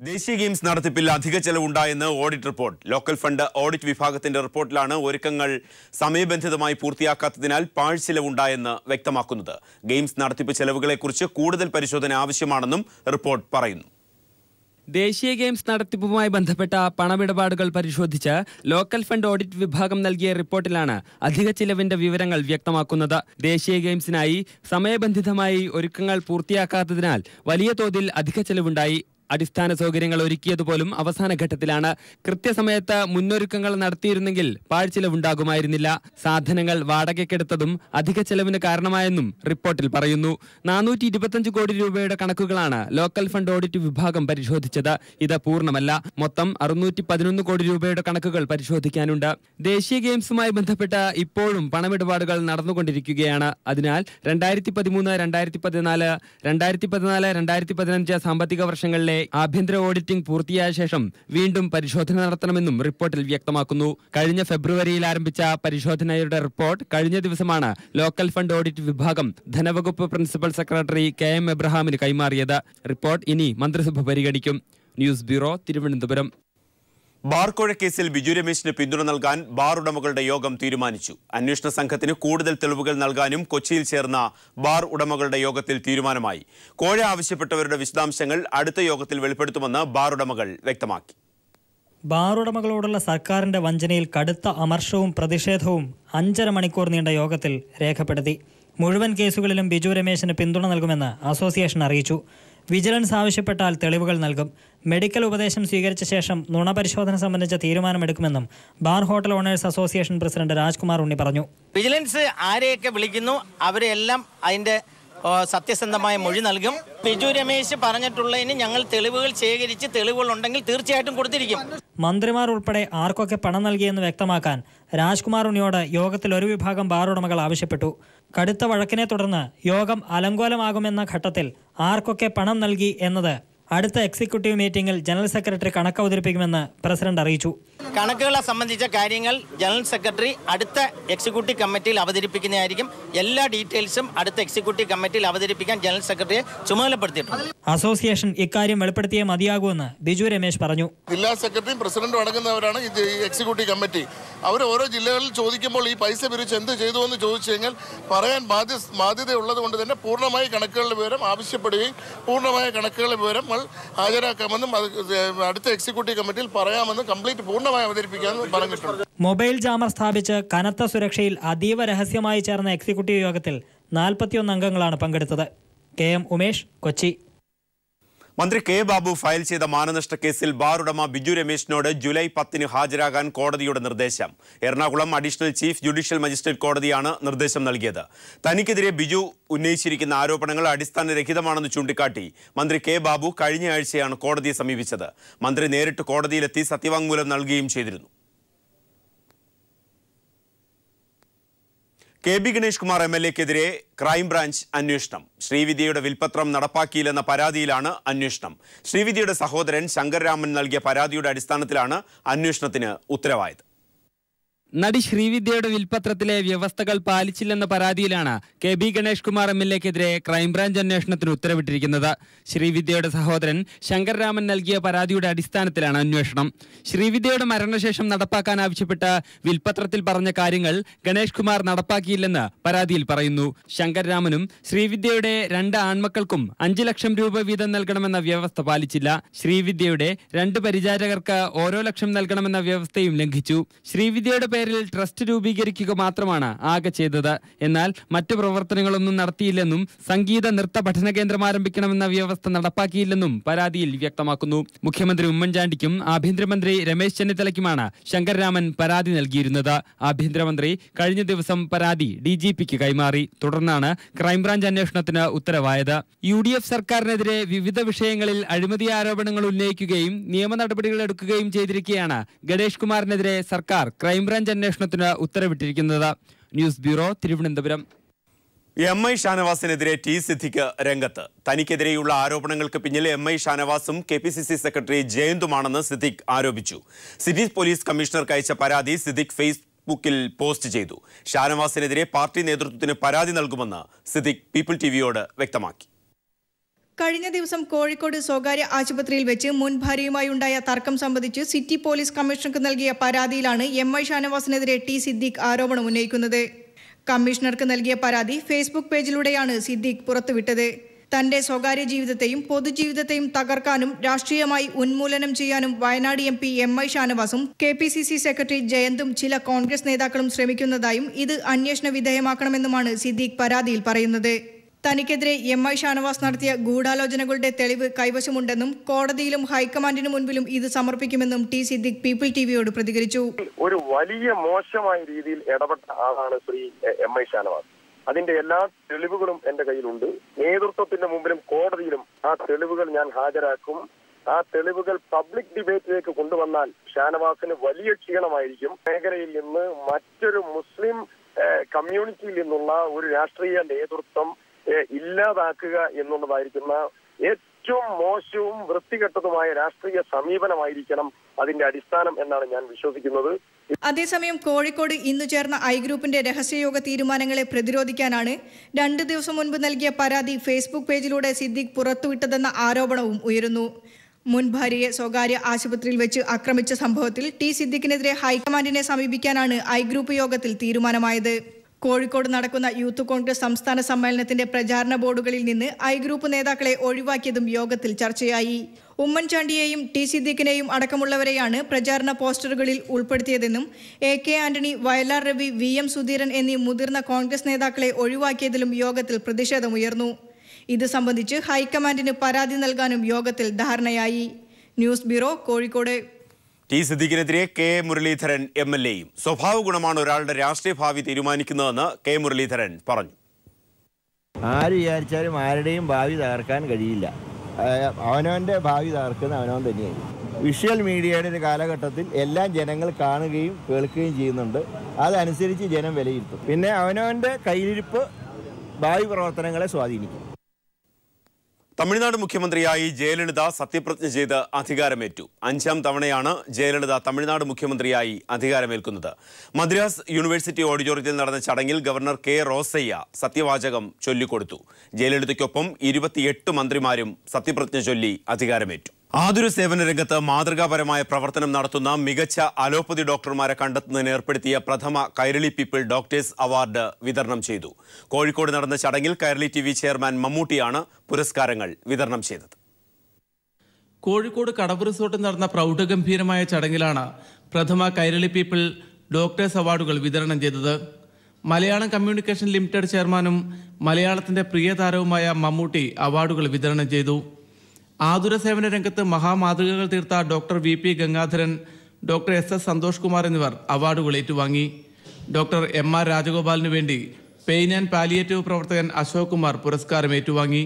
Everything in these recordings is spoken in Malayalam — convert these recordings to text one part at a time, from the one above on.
ദേശീയ ഗെയിംസ് നടത്തിപ്പിൽ അധിക ചെലവുണ്ടായെന്ന് audit report. Local fund audit വിഭാഗത്തിന്റെ റിപ്പോർട്ടിലാണ് ഒരുക്കങ്ങൾ സമയബന്ധിതമായി പൂർത്തിയാക്കാത്തതിനാൽ പാഴ്ചെലവുണ്ടായെന്ന് വ്യക്തമാക്കുന്നത്. ഗെയിംസ് നടത്തിപ്പ് ചെലവുകളെക്കുറിച്ച് കൂടുതൽ പരിശോധന ആവശ്യമാണെന്നും റിപ്പോർട്ട് പറയുന്നു. ദേശീയ ഗെയിംസ് നടത്തിപ്പുമായി ബന്ധപ്പെട്ട പണമിടപാടുകൾ പരിശോധിച്ച് ലോക്കൽ ഫണ്ട് ഓഡിറ്റ് വിഭാഗം നൽകിയ റിപ്പോർട്ടിലാണ് അധിക ചിലവിന്റെ വിവരങ്ങൾ വ്യക്തമാക്കുന്നത്. ദേശീയ ഗെയിംസിനായി സമയബന്ധിതമായി ഒരുക്കങ്ങൾ പൂർത്തിയാക്കാത്തതിനാൽ വലിയ തോതിൽ അധിക ചെലവുണ്ടായി. അടിസ്ഥാന സൗകര്യങ്ങൾ ഒരുക്കിയതുപോലും അവസാന ഘട്ടത്തിലാണ്. കൃത്യസമയത്ത് മുന്നൊരുക്കങ്ങൾ നടത്തിയിരുന്നെങ്കിൽ പാഴ്ചെലവുണ്ടാകുമായിരുന്നില്ല. സാധനങ്ങൾ വാടകയ്ക്കെടുത്തതും അധിക ചെലവിന് കാരണമായെന്നും റിപ്പോർട്ടിൽ പറയുന്നു. 425 കോടി രൂപയുടെ കണക്കുകളാണ് ലോക്കൽ ഫണ്ട് ഓഡിറ്റ് വിഭാഗം പരിശോധിച്ചത്. ഇത് പൂർണ്ണമല്ല. മൊത്തം 611 കോടി രൂപയുടെ കണക്കുകൾ പരിശോധിക്കാനുണ്ട്. ദേശീയ ഗെയിംസുമായി ബന്ധപ്പെട്ട് ഇപ്പോഴും പണമിടപാടുകൾ നടന്നുകൊണ്ടിരിക്കുകയാണ്. അതിനാൽ 2013, 2014, 2014, 2015 സാമ്പത്തിക വർഷങ്ങളിലെ ആഭ്യന്തര ഓഡിറ്റിംഗ് പൂർത്തിയായ ശേഷം വീണ്ടും പരിശോധന നടത്തണമെന്നും റിപ്പോർട്ടിൽ വ്യക്തമാക്കുന്നു. കഴിഞ്ഞ ഫെബ്രുവരിയിൽ ആരംഭിച്ച പരിശോധനയുടെ റിപ്പോർട്ട് കഴിഞ്ഞ ദിവസമാണ് ലോക്കൽ ഫണ്ട് ഓഡിറ്റ് വിഭാഗം ധനവകുപ്പ് പ്രിൻസിപ്പൽ സെക്രട്ടറി KM എബ്രഹാമിന് കൈമാറിയത്. റിപ്പോർട്ട് ഇനി മന്ത്രിസഭ പരിഗണിക്കും. News bureau, Thiruvananthapuram. ബാർ കോഴ കേസിൽ ബിജു രമേശിന് പിന്തുണ നൽകാൻ ബാർ ഉടമകളുടെ യോഗം തീരുമാനിച്ചു. അന്വേഷണ സംഘത്തിന് കൂടുതൽ തെളിവുകൾ നൽകാനും കൊച്ചിയിൽ ചേർന്ന ബാർ ഉടമകളുടെ യോഗത്തിൽ തീരുമാനമായി. കോഴ ആവശ്യപ്പെട്ടവരുടെ വിശദാംശങ്ങൾ അടുത്ത യോഗത്തിൽ വെളിപ്പെടുത്തുമെന്ന് ബാർ ഉടമകൾ വ്യക്തമാക്കി. ബാർ ഉടമകളോടുള്ള സർക്കാരിന്റെ വഞ്ചനയിൽ കടുത്ത അമർഷവും പ്രതിഷേധവും 5.5 മണിക്കൂർ നീണ്ട യോഗത്തിൽ രേഖപ്പെടുത്തി. മുഴുവൻ കേസുകളിലും ബിജു രമേശിന് പിന്തുണ നൽകുമെന്ന് അസോസിയേഷൻ അറിയിച്ചു. വിജിലൻസ് ആവശ്യപ്പെട്ടാൽ തെളിവുകൾ നൽകും. മെഡിക്കൽ ഉപദേശം സ്വീകരിച്ച ശേഷം നുണപരിശോധന സംബന്ധിച്ച തീരുമാനമെടുക്കുമെന്നും bar hotel owners association president Rajkumar Unni പറഞ്ഞു. വിജിലൻസ് ആരെയൊക്കെ വിളിക്കുന്നു അവരെല്ലാം അതിന്റെ സത്യസന്ധമായ മൊഴി നൽകും. ബിജു രമേശ് പറഞ്ഞിട്ടുള്ളതിന് ഞങ്ങൾ തെളിവുകൾ ശേഖരിച്ച് തെളിവുകൾ ഉണ്ടെങ്കിൽ തീർച്ചയായിട്ടും കൊടുത്തിരിക്കും. മന്ത്രിമാർ ഉൾപ്പെടെ ആർക്കൊക്കെ പണം നൽകിയെന്ന് വ്യക്തമാക്കാൻ രാജ്കുമാർ ഉണ്ണിയോട് യോഗത്തിൽ ഒരു വിഭാഗം ബാർ ഉടമകൾ ആവശ്യപ്പെട്ടു. കടുത്ത വഴക്കിനെ തുടർന്ന് യോഗം അലങ്കോലമാകുമെന്ന ഘട്ടത്തിൽ ആർക്കൊക്കെ പണം നൽകി എന്നത് അടുത്ത എക്സിക്യൂട്ടീവ് മീറ്റിംഗിൽ ജനറൽ സെക്രട്ടറി കണക്ക് അവതരിപ്പിക്കുമെന്ന് പ്രസിഡന്റ് അറിയിച്ചു. കണക്കുകളെ സംബന്ധിച്ച കാര്യങ്ങൾ ജനറൽ സെക്രട്ടറി അടുത്ത എക്സിക്യൂട്ടീവ് കമ്മിറ്റിയിൽ അവതരിപ്പിക്കുന്നതായിരിക്കും. എല്ലാ ഡീറ്റെയിൽസും അടുത്ത എക്സിക്യൂട്ടീവ് കമ്മിറ്റിയിൽ അവതരിപ്പിക്കാൻ ജനറൽ സെക്രട്ടറിയെ ചുമതലപ്പെടുത്തിയിട്ടുണ്ട്. അസോസിയേഷൻ ഇക്കാര്യം വെളിപ്പെടുത്തിയേ മതിയാകൂവെന്ന് ബിജു രമേശ് പറഞ്ഞു. ജില്ലാ സെക്രട്ടറിയും പ്രസിഡന്റും അടങ്ങുന്നവരാണ് ഈ എക്സിക്യൂട്ടീവ് കമ്മിറ്റി. അവർ ഓരോ ജില്ലകളിൽ ചോദിക്കുമ്പോൾ ഈ പൈസ പിരിച്ച് എന്ത് ചെയ്തു എന്ന് ചോദിച്ചു കഴിഞ്ഞാൽ പറയാൻ ബാധ്യതയുള്ളത് കൊണ്ട് തന്നെ പൂർണ്ണമായ കണക്കുകളുടെ വിവരം ആവശ്യപ്പെടുകയും പൂർണ്ണമായ കണക്കുകളുടെ വിവരം ഹാജരാക്കാമെന്നും അടുത്ത എക്സിക്യൂട്ടീവ് കമ്മിറ്റിയിൽ പറയാമെന്നും കംപ്ലീറ്റ് പൂർണ്ണമായി അവതരിപ്പിക്കാമെന്നും പറഞ്ഞിട്ടുണ്ട്. മൊബൈൽ ജാമർ സ്ഥാപിച്ച് കനത്ത സുരക്ഷയിൽ അതീവ രഹസ്യമായി ചേർന്ന എക്സിക്യൂട്ടീവ് യോഗത്തിൽ 41 അംഗങ്ങളാണ് പങ്കെടുത്തത്. KM ഉമേഷ്, കൊച്ചി. മന്ത്രി K. ബാബു ഫയൽ ചെയ്ത മാനനഷ്ട കേസിൽ ബാർ ഉടമ ബിജു രമേശിനോട് ജൂലൈ 10 ഹാജരാകാൻ കോടതിയുടെ നിർദ്ദേശം. Ernakulam additional chief judicial magistrate കോടതിയാണ് നിർദ്ദേശം നൽകിയത്. തനിക്കെതിരെ ബിജു ഉന്നയിച്ചിരിക്കുന്ന ആരോപണങ്ങൾ അടിസ്ഥാനരഹിതമാണെന്ന് ചൂണ്ടിക്കാട്ടി മന്ത്രി K. ബാബു കഴിഞ്ഞ ആഴ്ചയാണ് കോടതിയെ സമീപിച്ചത്. മന്ത്രി നേരിട്ട് കോടതിയിലെത്തി സത്യവാങ്മൂലം നൽകുകയും ചെയ്തിരുന്നു. KB ഗണേഷ് കുമാർ MLA-ക്കെതിരെ ക്രൈംബ്രാഞ്ച് അന്വേഷണം. ശ്രീവിദ്യയുടെ വിൽപത്രം നടപ്പാക്കിയില്ലെന്ന പരാതിയിലാണ് അന്വേഷണം. ശ്രീവിദ്യയുടെ സഹോദരൻ ശങ്കർരാമൻ നൽകിയ പരാതിയുടെ അടിസ്ഥാനത്തിലാണ് അന്വേഷണത്തിന് ഉത്തരവായത്. നടി ശ്രീവിദ്യയുടെ വിൽപത്രത്തിലെ വ്യവസ്ഥകൾ പാലിച്ചില്ലെന്ന പരാതിയിലാണ് KB ഗണേഷ് കുമാർ MLA-ക്കെതിരെ ക്രൈംബ്രാഞ്ച് അന്വേഷണത്തിന് ഉത്തരവിട്ടിരിക്കുന്നത്. ശ്രീവിദ്യയുടെ സഹോദരൻ ശങ്കർരാമൻ നൽകിയ പരാതിയുടെ അടിസ്ഥാനത്തിലാണ് അന്വേഷണം. ശ്രീവിദ്യയുടെ മരണശേഷം നടപ്പാക്കാൻ ആവശ്യപ്പെട്ട് വിൽപത്രത്തിൽ പറഞ്ഞ കാര്യങ്ങൾ ഗണേഷ് കുമാർ നടപ്പാക്കിയില്ലെന്ന് പരാതിയിൽ പറയുന്നു. ശങ്കർരാമനും ശ്രീവിദ്യയുടെ 2 ആൺമക്കൾക്കും 5 ലക്ഷം രൂപ വീതം നൽകണമെന്ന വ്യവസ്ഥ പാലിച്ചില്ല. ശ്രീവിദ്യയുടെ 2 പരിചാരകർക്ക് ഓരോ ലക്ഷം നൽകണമെന്ന വ്യവസ്ഥയും ലംഘിച്ചു. ശ്രീവിദ്യയുടെ പേരിൽ ട്രസ്റ്റ് രൂപീകരിക്കുക മാത്രമാണ് ആകെ ചെയ്തത്. എന്നാൽ മറ്റു പ്രവർത്തനങ്ങളൊന്നും നടത്തിയില്ലെന്നും സംഗീത നൃത്ത പഠന കേന്ദ്രം ആരംഭിക്കണമെന്ന വ്യവസ്ഥ നടപ്പാക്കിയില്ലെന്നും പരാതിയിൽ വ്യക്തമാക്കുന്നു. മുഖ്യമന്ത്രി ഉമ്മൻചാണ്ടിക്കും ആഭ്യന്തരമന്ത്രി രമേശ് ചെന്നിത്തലയ്ക്കുമാണ് ശങ്കർരാമൻ പരാതി നൽകിയിരുന്നത്. ആഭ്യന്തരമന്ത്രി കഴിഞ്ഞ ദിവസം പരാതി DGPക്ക് കൈമാറി. തുടർന്നാണ് ക്രൈംബ്രാഞ്ച് അന്വേഷണത്തിന് ഉത്തരവായത്. UDF സർക്കാരിനെതിരെ വിവിധ വിഷയങ്ങളിൽ അഴിമതി ആരോപണങ്ങൾ ഉന്നയിക്കുകയും നിയമ നടപടികൾ എടുക്കുകയും ചെയ്തിരിക്കെയാണ് ഗണേഷ് കുമാറിനെതിരെ സർക്കാർ ക്രൈംബ്രാഞ്ച് അന്വേഷണത്തിന് ഉത്തരവിട്ടിരിക്കുന്നത്. News bureau, Thiruvananthapuram. MI ഷാനവാസിനെതിരെ T. സിദ്ദിഖ് രംഗത്ത്. തനിക്കെതിരെയുള്ള ആരോപണങ്ങൾക്ക് പിന്നിൽ MI ഷാനവാസും KPCC സെക്രട്ടറി ജയന്തുമാണെന്ന് സിദ്ദിഖ് ആരോപിച്ചു. സിറ്റി പോലീസ് കമ്മീഷണർക്ക് അയച്ച പരാതി സിദ്ദിഖ് ഫേസ്ബുക്കിൽ പോസ്റ്റ് ചെയ്തു. ഷാനവാസിനെതിരെ പാർട്ടി നേതൃത്വത്തിന് പരാതി നൽകുമെന്ന് സിദ്ദിഖ് പീപ്പിൾ TVയോട് വ്യക്തമാക്കി. കഴിഞ്ഞ ദിവസം കോഴിക്കോട് സ്വകാര്യ ആശുപത്രിയിൽ വെച്ച് മുൻ ഭാര്യയുമായി ഉണ്ടായ തർക്കം സംബന്ധിച്ച് സിറ്റി പോലീസ് കമ്മീഷണർക്ക് നൽകിയ പരാതിയിലാണ് MI ഷാനവാസിനെതിരെ ടി സിദ്ദീഖ് ആരോപണം ഉന്നയിക്കുന്നത്. കമ്മീഷണർക്ക് നൽകിയ പരാതി ഫേസ്ബുക്ക് പേജിലൂടെയാണ് സിദ്ദീഖ് പുറത്തുവിട്ടത്. തന്റെ സ്വകാര്യ ജീവിതത്തെയും പൊതുജീവിതത്തെയും തകർക്കാനും രാഷ്ട്രീയമായി ഉന്മൂലനം ചെയ്യാനും വയനാട് MP MI ഷാനവാസും KPCC സെക്രട്ടറി ജയന്തും ചില കോൺഗ്രസ് നേതാക്കളും ശ്രമിക്കുന്നതായും ഇത് അന്വേഷണ വിധേയമാക്കണമെന്നുമാണ് സിദ്ദീഖ് പരാതിയിൽ പറയുന്നത്. തനിക്കെതിരെ MI ഷാനവാസ് നടത്തിയ ഗൂഢാലോചനകളുടെ തെളിവ് കൈവശമുണ്ടെന്നും കോടതിയിലും ഹൈക്കമാൻഡിനു മുൻപിലും ഇത് സമർപ്പിക്കുമെന്നും ടി സിദ്ദീഖ് പീപ്പിൾ ടിവിയോട് പ്രതികരിച്ചു. ഒരു വലിയ മോശമായ രീതിയിൽ ഇടപെട്ട ആളാണ് ശ്രീ MI ഷാനവാസ്. അതിന്റെ എല്ലാ തെളിവുകളും എന്റെ കയ്യിലുണ്ട്. നേതൃത്വത്തിന്റെ മുമ്പിലും കോടതിയിലും ആ തെളിവുകൾ ഞാൻ ഹാജരാക്കും. ആ തെളിവുകൾ പബ്ലിക് ഡിബേറ്റിലേക്ക് കൊണ്ടുവന്നാൽ ഷാനവാസിന് വലിയ ക്ഷീണമായിരിക്കും. മേഖലയിൽ നിന്ന് മറ്റൊരു മുസ്ലിം കമ്മ്യൂണിറ്റിയിൽ നിന്നുള്ള ഒരു രാഷ്ട്രീയ നേതൃത്വം ഇല്ലാതാക്കുക എന്നുള്ളതായിരിക്കുന്ന ഏറ്റവും മോശവും വൃത്തികെട്ടതുമായ രാഷ്ട്രീയ സമീപനമായിരിക്കണം അതിന്റെ അടിസ്ഥാനം എന്നാണ് ഞാൻ വിശ്വസിക്കുന്നത്. അതേസമയം കോഴിക്കോട് ഇന്നു ചേർന്ന ഐ ഗ്രൂപ്പിന്റെ രഹസ്യയോഗ തീരുമാനങ്ങളെ പ്രതിരോധിക്കാനാണ് 2 ദിവസം മുൻപ് നൽകിയ പരാതി ഫേസ്ബുക്ക് പേജിലൂടെ സിദ്ദീഖ് പുറത്തുവിട്ടതെന്ന ആരോപണവും ഉയരുന്നു. മുൻ ഭാര്യയെ സ്വകാര്യ ആശുപത്രിയിൽ വെച്ച് ആക്രമിച്ച സംഭവത്തിൽ ടി സിദ്ദീഖിനെതിരെ ഹൈക്കമാൻഡിനെ സമീപിക്കാനാണ് ഐ ഗ്രൂപ്പ് യോഗത്തിൽ തീരുമാനമായത്. കോഴിക്കോട് നടക്കുന്ന യൂത്ത് കോൺഗ്രസ് സംസ്ഥാന സമ്മേളനത്തിന്റെ പ്രചാരണ ബോർഡുകളിൽ നിന്ന് ഐ ഗ്രൂപ്പ് നേതാക്കളെ ഒഴിവാക്കിയതും യോഗത്തിൽ ചർച്ചയായി. ഉമ്മൻചാണ്ടിയെയും ടി സിദ്ദീഖിനെയും അടക്കമുള്ളവരെയാണ് പ്രചാരണ പോസ്റ്ററുകളിൽ ഉൾപ്പെടുത്തിയതെന്നും AK ആന്റണി, വയലാർ രവി, VM സുധീരൻ എന്നീ മുതിർന്ന കോൺഗ്രസ് നേതാക്കളെ ഒഴിവാക്കിയതിലും യോഗത്തിൽ പ്രതിഷേധമുയർന്നു. ഇത് സംബന്ധിച്ച് ഹൈക്കമാൻഡിന് പരാതി നൽകാനും യോഗത്തിൽ ധാരണയായി. News bureau, Kozhikode. ടി സിദ്ദീഖിനെതിരെ K മുരളീധരൻ MLAയും സ്വഭാവ ഗുണമാണ് ഒരാളുടെ രാഷ്ട്രീയ ഭാവി തീരുമാനിക്കുന്നതെന്ന് K മുരളീധരൻ പറഞ്ഞു. ആര് വിചാരിച്ചാലും ആരുടെയും ഭാവി തകർക്കാൻ കഴിയില്ല. അവനവൻ്റെ ഭാവി തകർക്കുന്ന അവനവൻ തന്നെയായിരിക്കും. വിഷ്വൽ മീഡിയയുടെ ഒരു കാലഘട്ടത്തിൽ എല്ലാം ജനങ്ങൾ കാണുകയും കേൾക്കുകയും ചെയ്യുന്നുണ്ട്. അതനുസരിച്ച് ജനം വിലയിരുത്തും. പിന്നെ അവനവൻ്റെ കയ്യിലിരിപ്പ് ഭാവി പ്രവർത്തനങ്ങളെ സ്വാധീനിക്കും. തമിഴ്നാട് മുഖ്യമന്ത്രിയായി ജയലളിത സത്യപ്രതിജ്ഞ ചെയ്ത് അധികാരമേറ്റു. 5ാം തവണയാണ് ജയലളിത തമിഴ്നാട് മുഖ്യമന്ത്രിയായി അധികാരമേൽക്കുന്നത്. മദ്രാസ് യൂണിവേഴ്സിറ്റി ഓഡിറ്റോറിയത്തിൽ നടന്ന ചടങ്ങിൽ ഗവർണർ K റോസയ്യ സത്യവാചകം ചൊല്ലിക്കൊടുത്തു. ജയലളിതയ്ക്കൊപ്പം 28 മന്ത്രിമാരും സത്യപ്രതിജ്ഞ ചൊല്ലി അധികാരമേറ്റു. ആതുര സേവന രംഗത്ത് മാതൃകാപരമായ പ്രവർത്തനം നടത്തുന്ന മികച്ച അലോപ്പതി ഡോക്ടർമാരെ കണ്ടെത്തുന്നതിന് ഏർപ്പെടുത്തിയ പ്രഥമ കൈരളി പീപ്പിൾ ഡോക്ടേഴ്സ് അവാർഡ് വിതരണം ചെയ്തു. കോഴിക്കോട് നടന്ന ചടങ്ങിൽ കൈരളി TV ചെയർമാൻ മമ്മൂട്ടിയാണ് പുരസ്കാരങ്ങൾ വിതരണം ചെയ്തത്. കോഴിക്കോട് കടവ് റിസോർട്ടിൽ നടന്ന പ്രൗഢഗംഭീരമായ ചടങ്ങിലാണ് പ്രഥമ കൈരളി പീപ്പിൾ ഡോക്ടേഴ്സ് അവാർഡുകൾ വിതരണം ചെയ്തത്. മലയാളം കമ്മ്യൂണിക്കേഷൻ ലിമിറ്റഡ് ചെയർമാനും മലയാളത്തിന്റെ പ്രിയ താരവുമായ മമ്മൂട്ടി അവാർഡുകൾ വിതരണം ചെയ്തു. ആതുര സേവന രംഗത്ത് മഹാമാതൃകകൾ തീർത്ത doctor VP Gangadharan, doctor SS Santhosh Kumar എന്നിവർ അവാർഡുകൾ ഏറ്റുവാങ്ങി. ഡോക്ടർ MR രാജഗോപാലിനു വേണ്ടി പെയിൻ ആൻഡ് പാലിയേറ്റീവ് പ്രവർത്തകൻ അശോക് കുമാർ പുരസ്കാരം ഏറ്റുവാങ്ങി.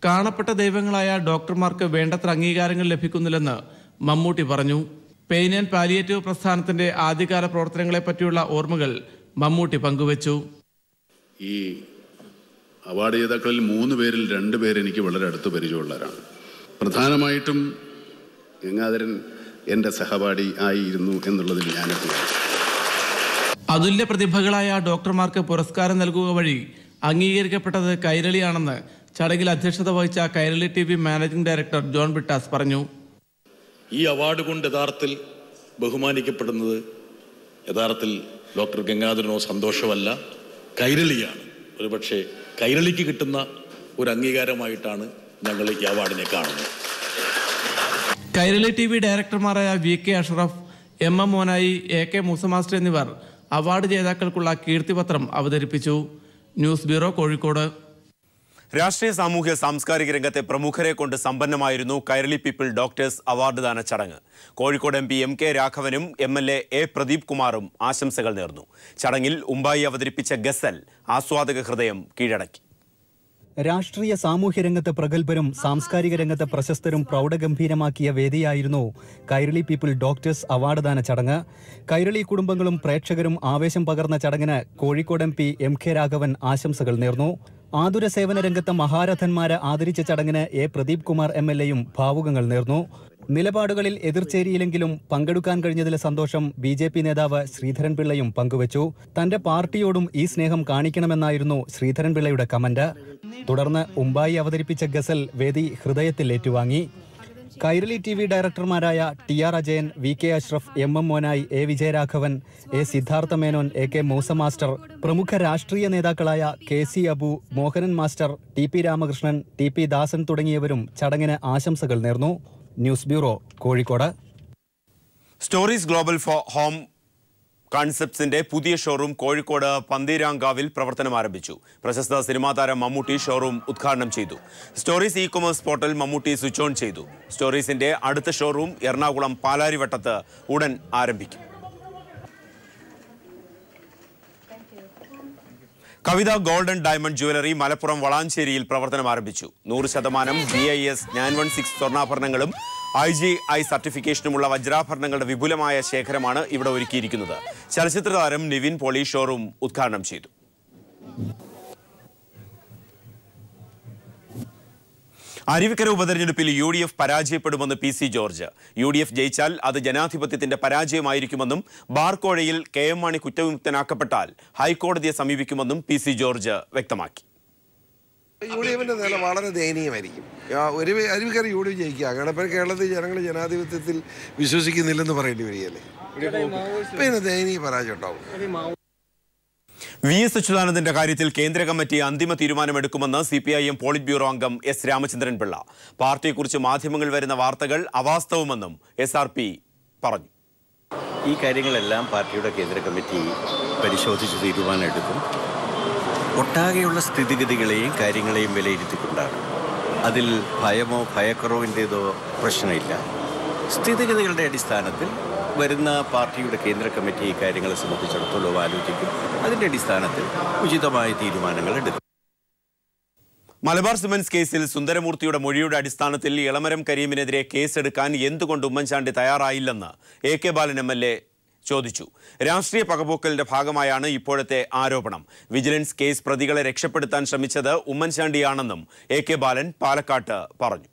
കാണപ്പെട്ട ദൈവങ്ങളായ ഡോക്ടർമാർക്ക് വേണ്ടത്ര അംഗീകാരങ്ങൾ ലഭിക്കുന്നില്ലെന്ന് മമ്മൂട്ടി പറഞ്ഞു. പെയിൻ ആൻഡ് പാലിയേറ്റീവ് പ്രസ്ഥാനത്തിന്റെ ആദ്യകാല പ്രവർത്തനങ്ങളെ പറ്റിയുള്ള ഓർമ്മകൾ മമ്മൂട്ടി പങ്കുവച്ചു. ഈ അവാർഡ് ജേതാക്കളിൽ 3 പേരിൽ 2 പേര് എനിക്ക് വളരെ അടുത്ത് പരിചയമുള്ളവരാണ്. പ്രധാനമായിട്ടും ഗംഗാധരൻ എൻ്റെ സഹപാഠി ആയിരുന്നു എന്നുള്ളതിൽ ഞാനെത്തിയാണ്. അതുല്യ പ്രതിഭകളായ ഡോക്ടർമാർക്ക് പുരസ്കാരം നൽകുക വഴി അംഗീകരിക്കപ്പെട്ടത് കൈരളിയാണെന്ന് ചടങ്ങിൽ അധ്യക്ഷത വഹിച്ച Kairali TV managing director John Brittas പറഞ്ഞു. ഈ അവാർഡ് കൊണ്ട് യഥാർത്ഥത്തിൽ ബഹുമാനിക്കപ്പെടുന്നത് യഥാർത്ഥത്തിൽ ഡോക്ടർ ഗംഗാധരനോ സന്തോഷമല്ല, കൈരളിയാണ്. ഒരുപക്ഷെ കൈരളിക്ക് കിട്ടുന്ന ഒരു അംഗീകാരമായിട്ടാണ് ഞങ്ങൾ ഈ അവാർഡിനെ കാണുന്നത്. Kairali TV ഡയറക്ടർമാരായ VK Ashraf, MM മോനായി, AK മൂസ മാസ്റ്റർ എന്നിവർ അവാർഡ് ജേതാക്കൾക്കുള്ള കീർത്തിപത്രം അവതരിപ്പിച്ചു. News bureau, Kozhikode. രാഷ്ട്രീയ, സാമൂഹ്യ, സാംസ്കാരിക രംഗത്തെ പ്രമുഖരെ കൊണ്ട് സമ്പന്നമായിരുന്നു കൈരളി പീപ്പിൾ ഡോക്ടേഴ്സ് അവാർഡ് ദാന ചടങ്ങ്. Kozhikode MP MK രാഘവനും MLA A Pradeep കുമാറും ആശംസകൾ നേർന്നു. ചടങ്ങിൽ ഉമ്പായി അവതരിപ്പിച്ച ഗസൽ ആസ്വാദക ഹൃദയം കീഴടക്കി. രാഷ്ട്രീയ സാമൂഹ്യ രംഗത്ത് പ്രഗത്ഭരും സാംസ്കാരിക രംഗത്ത് പ്രശസ്തരും പ്രൗഢഗംഭീരമാക്കിയ വേദിയായിരുന്നു കൈരളി പീപ്പിൾ ഡോക്ടേഴ്സ് അവാർഡ് ദാന ചടങ്ങ്. കൈരളി കുടുംബങ്ങളും പ്രേക്ഷകരും ആവേശം പകർന്ന ചടങ്ങിന് കോഴിക്കോട് MP MK രാഘവൻ ആശംസകൾ നേർന്നു. ആതുര സേവന രംഗത്ത് മഹാരഥന്മാരെ ആദരിച്ച ചടങ്ങിന് A പ്രദീപ് കുമാർ MLAയും ഭാവുകങ്ങൾ നേർന്നു. നിലപാടുകളിൽ എതിർചേരിയിലെങ്കിലും പങ്കെടുക്കാൻ കഴിഞ്ഞതിലെ സന്തോഷം BJP നേതാവ് ശ്രീധരൻപിള്ളയും പങ്കുവച്ചു. തന്റെ പാർട്ടിയോടും ഈ സ്നേഹം കാണിക്കണമെന്നായിരുന്നു ശ്രീധരൻപിള്ളയുടെ കമന്റ്. തുടർന്ന് ഉമ്പായി അവതരിപ്പിച്ച ഗസൽ വേദി ഹൃദയത്തിൽ ഏറ്റുവാങ്ങി. കൈരളി TV ഡയറക്ടർമാരായ TR Ajayan, VK Ashraf, MM Monayi, A Vijayaraghavan, A Siddhartha Menon, AK Moosa master, പ്രമുഖ രാഷ്ട്രീയ നേതാക്കളായ KC Abu, Mohanan master, TP Ramakrishnan, TP Dasan തുടങ്ങിയവരും ചടങ്ങിന് ആശംസകൾ നേർന്നു. News bureau, Kozhikode. Stories global for home കോൺസെപ്റ്റ്സിന്റെ പുതിയ ഷോറൂം കോഴിക്കോട് പന്തീരാങ്കാവിൽ പ്രവർത്തനം ആരംഭിച്ചു. പ്രശസ്ത സിനിമാ താരം മമ്മൂട്ടി ഷോറൂം ഉദ്ഘാടനം ചെയ്തു. Stories e-commerce portal Mammootty switch on ചെയ്തു. സ്റ്റോറീസിന്റെ അടുത്ത ഷോറൂം എറണാകുളം പാലാരിവട്ടത്ത് ഉടൻ ആരംഭിക്കും. കവിത ഗോൾഡൻ ഡയമണ്ട് ജ്വല്ലറി മലപ്പുറം വളാഞ്ചേരിയിൽ പ്രവർത്തനം ആരംഭിച്ചു. 100% BIS 916 സ്വർണ്ണാഭരണങ്ങളും IGI സർട്ടിഫിക്കേഷനുമുള്ള വജ്രാഭരണങ്ങളുടെ വിപുലമായ ശേഖരമാണ് ഇവിടെ ഒരുക്കിയിരിക്കുന്നത്. ചലച്ചിത്ര താരം നിവിൻ പോളി ഷോറൂം ഉദ്ഘാടനം ചെയ്തു. അരുവിക്കര ഉപതെരഞ്ഞെടുപ്പിൽ UDF പരാജയപ്പെടുമെന്ന് PC ജോർജ്. UDF ജയിച്ചാൽ അത് ജനാധിപത്യത്തിന്റെ പരാജയമായിരിക്കുമെന്നും ബാർക്കോഴയിൽ KM മാണി കുറ്റവിമുക്തനാക്കപ്പെട്ടാൽ ഹൈക്കോടതിയെ സമീപിക്കുമെന്നും PC ജോർജ് വ്യക്തമാക്കി. UDFിന്റെ നില വളരെ ദയനീയമായിരിക്കും. അരുവിക്കര UDF ജയിക്കുക. കാരണം കേരളത്തിൽ ജനങ്ങൾ ജനാധിപത്യത്തിൽ വിശ്വസിക്കുന്നില്ലെന്ന് പറയേണ്ടി വരികയല്ലേ. പിന്നെ ദയനീയ പരാജയം ഉണ്ടാവും. VS അച്യുതാനന്ദന്റെ കാര്യത്തിൽ കേന്ദ്ര കമ്മിറ്റി അന്തിമ തീരുമാനമെടുക്കുമെന്ന് CPIM പോളിറ്റ് ബ്യൂറോ അംഗം S രാമചന്ദ്രൻ പിള്ള. പാർട്ടിയെക്കുറിച്ച് മാധ്യമങ്ങൾ വരുന്ന വാർത്തകൾ അവാസ്തവമെന്നും SRP പറഞ്ഞു. ഈ കാര്യങ്ങളെല്ലാം പാർട്ടിയുടെ കേന്ദ്ര കമ്മിറ്റി പരിശോധിച്ച് തീരുമാനമെടുക്കും. ഒട്ടാകെയുള്ള സ്ഥിതിഗതികളെയും കാര്യങ്ങളെയും വിലയിരുത്തിക്കൊണ്ടാണ്. അതിൽ ഭയമോ ഭയക്കുറവിൻ്റേതോ പ്രശ്നമില്ല. സ്ഥിതിഗതികളുടെ അടിസ്ഥാനത്തിൽ വരുന്ന പാർട്ടിയുടെ കേന്ദ്ര കമ്മിറ്റി ഈ കാര്യങ്ങളെ സംബന്ധിച്ചിടത്തോളം ആലോചിക്കും. അതിൻ്റെ അടിസ്ഥാനത്തിൽ ഉചിതമായ തീരുമാനങ്ങൾ എടുക്കും. മലബാർ സിമന്റ്സ് കേസിൽ സുന്ദരമൂർത്തിയുടെ മൊഴിയുടെ അടിസ്ഥാനത്തിൽ ഇളമരം കരീമിനെതിരെ കേസെടുക്കാൻ എന്തുകൊണ്ട് ഉമ്മൻചാണ്ടി തയ്യാറായില്ലെന്ന് AK ബാലൻ MLA ചോദിച്ചു. രാഷ്ട്രീയ പകപോക്കലിന്റെ ഭാഗമായാണ് ഇപ്പോഴത്തെ ആരോപണം. വിജിലൻസ് കേസ് പ്രതികളെ രക്ഷപ്പെടുത്താൻ ശ്രമിച്ചത് ഉമ്മൻചാണ്ടിയാണെന്നും AK ബാലൻ പാലക്കാട്ട് പറഞ്ഞു.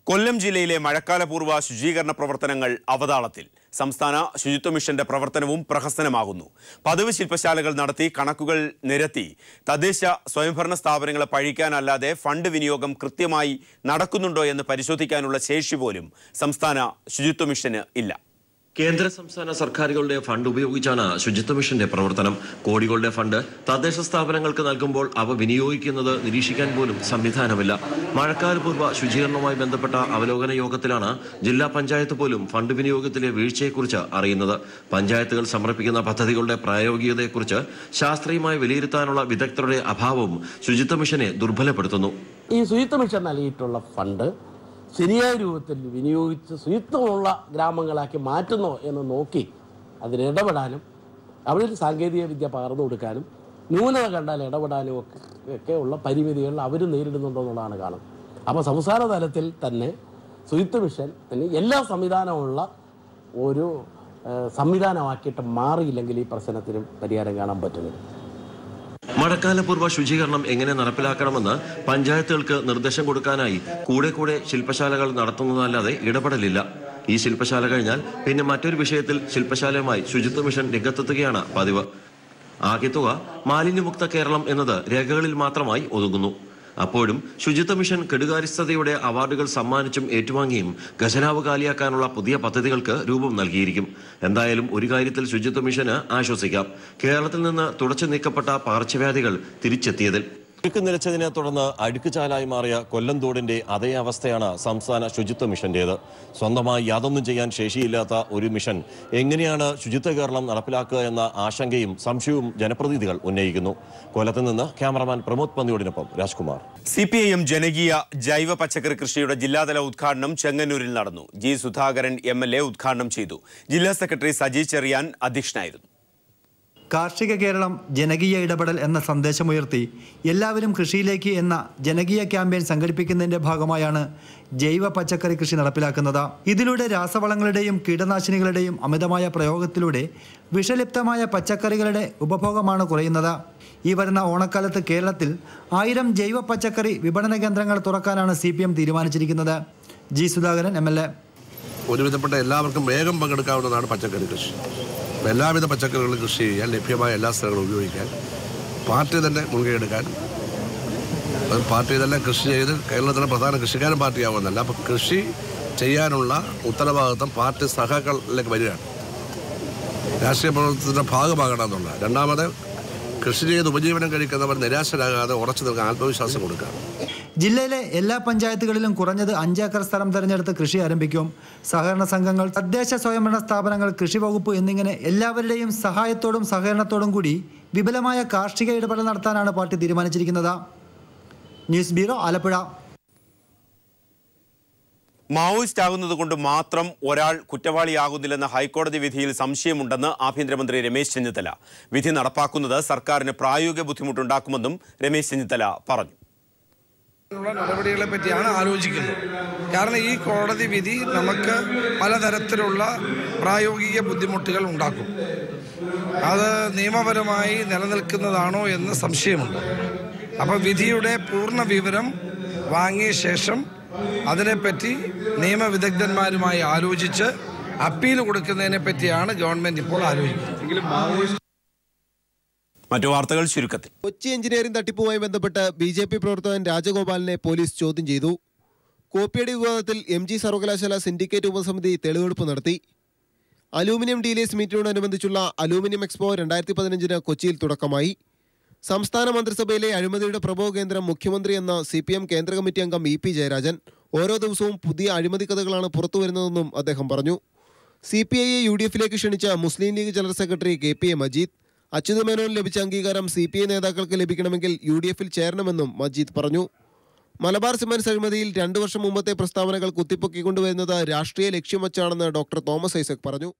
കൊല്ലം ജില്ലയിലെ മഴക്കാലപൂർവ്വ ശുചീകരണ പ്രവർത്തനങ്ങൾ അവതാളത്തിൽ. സംസ്ഥാന ശുചിത്വ മിഷന്റെ പ്രവർത്തനവും പ്രഹസനമാകുന്നു. പതിവ് ശില്പശാലകൾ നടത്തി കണക്കുകൾ നിരത്തി തദ്ദേശ സ്വയംഭരണ സ്ഥാപനങ്ങളെ പഴിക്കാനല്ലാതെ ഫണ്ട് വിനിയോഗം കൃത്യമായി നടക്കുന്നുണ്ടോ എന്ന് പരിശോധിക്കാനുള്ള ശേഷി പോലും സംസ്ഥാന ശുചിത്വ മിഷന് ഇല്ല. കേന്ദ്ര സംസ്ഥാന സർക്കാരുകളുടെ ഫണ്ട് ഉപയോഗിച്ചാണ് ശുചിത്വ മിഷന്റെ പ്രവർത്തനം. കോടികളുടെ ഫണ്ട് തദ്ദേശ സ്ഥാപനങ്ങൾക്ക് നൽകുമ്പോൾ അവ വിനിയോഗിക്കുന്നത് നിരീക്ഷിക്കാൻ പോലും സംവിധാനമില്ല. മഴക്കാലപൂർവ്വ ശുചീകരണവുമായി ബന്ധപ്പെട്ട അവലോകന യോഗത്തിലാണ് ജില്ലാ പഞ്ചായത്ത് പോലും ഫണ്ട് വിനിയോഗത്തിലെ വീഴ്ചയെക്കുറിച്ച് അറിയുന്നത്. പഞ്ചായത്തുകൾ സമർപ്പിക്കുന്ന പദ്ധതികളുടെ പ്രായോഗികതയെക്കുറിച്ച് ശാസ്ത്രീയമായി വിലയിരുത്താനുള്ള വിദഗ്ധരുടെ അഭാവവും ശുചിത്വ മിഷനെ ദുർബലപ്പെടുത്തുന്നു. ഈ ശുചിത്വ മിഷൻ നൽകിയിട്ടുള്ള ഫണ്ട് ശരിയായ രൂപത്തിൽ വിനിയോഗിച്ച് ശുചിത്വമുള്ള ഗ്രാമങ്ങളാക്കി മാറ്റുന്നോ എന്ന് നോക്കി അതിനിടപെടാനും അവിടെ സാങ്കേതിക വിദ്യ പകർന്നു കൊടുക്കാനും ന്യൂനത കണ്ടാൽ ഇടപെടാനും ഒക്കെ ഉള്ള പരിമിതികൾ അവർ നേരിടുന്നുണ്ടോ എന്നുള്ളതാണ് കാണുന്നത്. അപ്പോൾ സംസ്ഥാന തലത്തിൽ തന്നെ ശുചിത്വ മിഷൻ എല്ലാ സംവിധാനമുള്ള ഒരു സംവിധാനമാക്കിയിട്ട് മാറിയില്ലെങ്കിൽ ഈ പ്രശ്നത്തിനും പരിഹാരം കാണാൻ പറ്റുന്നില്ല. മഴക്കാലപൂർവ്വ ശുചീകരണം എങ്ങനെ നടപ്പിലാക്കണമെന്ന് പഞ്ചായത്തുകൾക്ക് നിർദ്ദേശം കൊടുക്കാനായി കൂടെ ശില്പശാലകൾ നടത്തുന്നതല്ലാതെ ഇടപെടലില്ല. ഈ ശില്പശാല കഴിഞ്ഞാൽ പിന്നെ മറ്റൊരു വിഷയത്തിൽ ശില്പശാലയുമായി ശുചിത്വ മിഷൻ രംഗത്തെത്തുകയാണ് പതിവ്. ആകെ തുക മാലിന്യമുക്ത കേരളം എന്നത് രേഖകളിൽ മാത്രമായി ഒതുങ്ങുന്നു. അപ്പോഴും ശുചിത്വ മിഷൻ കെടുകാര്യസ്ഥതയുടെ അവാർഡുകൾ സമ്മാനിച്ചും ഏറ്റുവാങ്ങിയും ഖജനാവ് കാലിയാക്കാനുള്ള പുതിയ പദ്ധതികൾക്ക് രൂപം നൽകിയിരിക്കും. എന്തായാലും ഒരു കാര്യത്തിൽ ശുചിത്വ മിഷന് ആശ്വസിക്കാം. കേരളത്തിൽ നിന്ന് തുടച്ചു നീക്കപ്പെട്ട പകർച്ചവ്യാധികൾ തിരിച്ചെത്തിയതിൽ ഒഴുക്ക് നിലച്ചതിനെ തുടർന്ന് അഴുക്കുചാലായി മാറിയ കൊല്ലം തോടിന്റെ അതേ അവസ്ഥയാണ് സംസ്ഥാന ശുചിത്വ മിഷന്റേത്. സ്വന്തമായി യാതൊന്നും ചെയ്യാൻ ശേഷിയില്ലാത്ത ഒരു മിഷൻ എങ്ങനെയാണ് ശുചിത്വ കേരളം നടപ്പിലാക്കുക എന്ന ആശങ്കയും സംശയവും ജനപ്രതിനിധികൾ ഉന്നയിക്കുന്നു. കൊല്ലത്ത് നിന്ന് ക്യാമറമാൻ പ്രമോദ് പന്തിയോടിനൊപ്പം രാജ്കുമാർ. CPIM ജനകീയ ജൈവ പച്ചക്കറി കൃഷിയുടെ ജില്ലാതല ഉദ്ഘാടനം ചെങ്ങന്നൂരിൽ നടന്നു. G സുധാകരൻ MLA ഉദ്ഘാടനം ചെയ്തു. ജില്ലാ സെക്രട്ടറി സജി ചെറിയാൻ അധ്യക്ഷനായിരുന്നു. കാർഷിക കേരളം ജനകീയ ഇടപെടൽ എന്ന സന്ദേശമുയർത്തി എല്ലാവരും കൃഷിയിലേക്ക് എന്ന ജനകീയ ക്യാമ്പയിൻ സംഘടിപ്പിക്കുന്നതിൻ്റെ ഭാഗമായാണ് ജൈവ പച്ചക്കറി കൃഷി നടപ്പിലാക്കുന്നത്. ഇതിലൂടെ രാസവളങ്ങളുടെയും കീടനാശിനികളുടെയും അമിതമായ പ്രയോഗത്തിലൂടെ വിഷലിപ്തമായ പച്ചക്കറികളുടെ ഉപഭോഗമാണ് കുറയുന്നത്. ഈ വരുന്ന ഓണക്കാലത്ത് കേരളത്തിൽ 1000 ജൈവ പച്ചക്കറി വിപണന കേന്ദ്രങ്ങൾ തുറക്കാനാണ് CPM തീരുമാനിച്ചിരിക്കുന്നത്. G Sudhakaran MLA. ഒരുവിധപ്പെട്ട എല്ലാവർക്കും വേഗം പങ്കെടുക്കാവുന്നതാണ് പച്ചക്കറി കൃഷി. എല്ലാവിധ പച്ചക്കറികളും കൃഷി ചെയ്യാൻ ലഭ്യമായ എല്ലാ സ്ഥലങ്ങളും ഉപയോഗിക്കാൻ പാർട്ടി തന്നെ മുൻകൈയെടുക്കാൻ, പാർട്ടി തന്നെ കൃഷി ചെയ്ത് കേരളത്തിലെ പ്രധാന കൃഷിക്കാരൻ പാർട്ടിയാവുന്നതല്ല. അപ്പോൾ കൃഷി ചെയ്യാനുള്ള ഉത്തരവാദിത്വം പാർട്ടി സഖാക്കളിലേക്ക് വരികയാണ്. രാഷ്ട്രീയ പ്രവർത്തനത്തിൻ്റെ ഭാഗമാകണം എന്നുള്ള. രണ്ടാമത് കൃഷി ചെയ്ത് ഉപജീവനം കഴിക്കുന്നവർ നിരാശരാകാതെ ഉറച്ചു നിൽക്കാൻ ആത്മവിശ്വാസം കൊടുക്കുക. ജില്ലയിലെ എല്ലാ പഞ്ചായത്തുകളിലും കുറഞ്ഞത് 5 ഏക്കർ സ്ഥലം തിരഞ്ഞെടുത്ത് കൃഷി ആരംഭിക്കും. സഹകരണ സംഘങ്ങൾ, തദ്ദേശ സ്വയംഭരണ സ്ഥാപനങ്ങൾ, കൃഷി വകുപ്പ് എന്നിങ്ങനെ എല്ലാവരുടെയും സഹായത്തോടും സഹകരണത്തോടും കൂടി വിപുലമായ കാർഷിക ഇടപെടൽ നടത്താനാണ് പാർട്ടി തീരുമാനിച്ചിരിക്കുന്നത്. News bureau, Alappuzha. മാവോയിസ്റ്റ് ആകുന്നതുകൊണ്ട് മാത്രം ഒരാൾ കുറ്റവാളിയാകുന്നില്ലെന്ന ഹൈക്കോടതി വിധിയിൽ സംശയമുണ്ടെന്ന് ആഭ്യന്തരമന്ത്രി രമേശ് ചെന്നിത്തല. വിധി നടപ്പാക്കുന്നത് സർക്കാരിന് പ്രായോഗിക ബുദ്ധിമുട്ടുണ്ടാക്കുമെന്നും രമേശ് ചെന്നിത്തല പറഞ്ഞു. നടപടികളെ പറ്റിയാണ് ആലോചിക്കുന്നത്. കാരണം ഈ കോടതി വിധി നമുക്ക് പലതരത്തിലുള്ള പ്രായോഗിക ബുദ്ധിമുട്ടുകൾ ഉണ്ടാക്കും. അത് നിയമപരമായി നിലനിൽക്കുന്നതാണോ എന്ന് സംശയമുണ്ട്. അപ്പോൾ വിധിയുടെ പൂർണ്ണ വിവരം വാങ്ങിയ ശേഷം അതിനെപ്പറ്റി നിയമവിദഗ്ധന്മാരുമായി ആലോചിച്ച് അപ്പീൽ കൊടുക്കുന്നതിനെ പറ്റിയാണ് ഗവൺമെന്റ് ഇപ്പോൾ ആലോചിക്കുന്നത്. മറ്റു വാർത്തകൾ ചുരുക്കത്തിൽ. കൊച്ചി എഞ്ചിനീയറിംഗ് തട്ടിപ്പുമായി ബന്ധപ്പെട്ട് BJP പ്രവർത്തകൻ രാജഗോപാലിനെ പോലീസ് ചോദ്യം ചെയ്തു. കോപ്പിയടി വിവാദത്തിൽ MG സർവകലാശാല സിൻഡിക്കേറ്റ് ഉപസമിതി തെളിവെടുപ്പ് നടത്തി. അലൂമിനിയം ഡീലേഴ്സ് മീറ്റിനോടനുബന്ധിച്ചുള്ള അലൂമിനിയം എക്സ്പോ 2015 കൊച്ചിയിൽ തുടക്കമായി. സംസ്ഥാന മന്ത്രിസഭയിലെ അഴിമതിയുടെ പ്രഭവ കേന്ദ്രം മുഖ്യമന്ത്രി എന്ന CPM കേന്ദ്ര കമ്മിറ്റി അംഗം EP ജയരാജൻ. ഓരോ ദിവസവും പുതിയ അഴിമതി കഥകളാണ് പുറത്തുവരുന്നതെന്നും അദ്ദേഹം പറഞ്ഞു. CPIയെ UDFിലേക്ക് ക്ഷണിച്ച Muslim League general secretary KPA Majeed. അച്യുതമേനോന് ലഭിച്ച അംഗീകാരം CPI നേതാക്കൾക്ക് ലഭിക്കണമെങ്കിൽ UDFിൽ ചേരണമെന്നും മജീദ് പറഞ്ഞു. മലബാർ സിമന്റ്സ് അഴിമതിയിൽ 2 വർഷം മുമ്പത്തെ പ്രസ്താവനകൾ കുത്തിപ്പൊക്കിക്കൊണ്ടുവരുന്നത് രാഷ്ട്രീയ ലക്ഷ്യം വച്ചാണെന്ന് ഡോക്ടർ തോമസ് ഐസക് പറഞ്ഞു.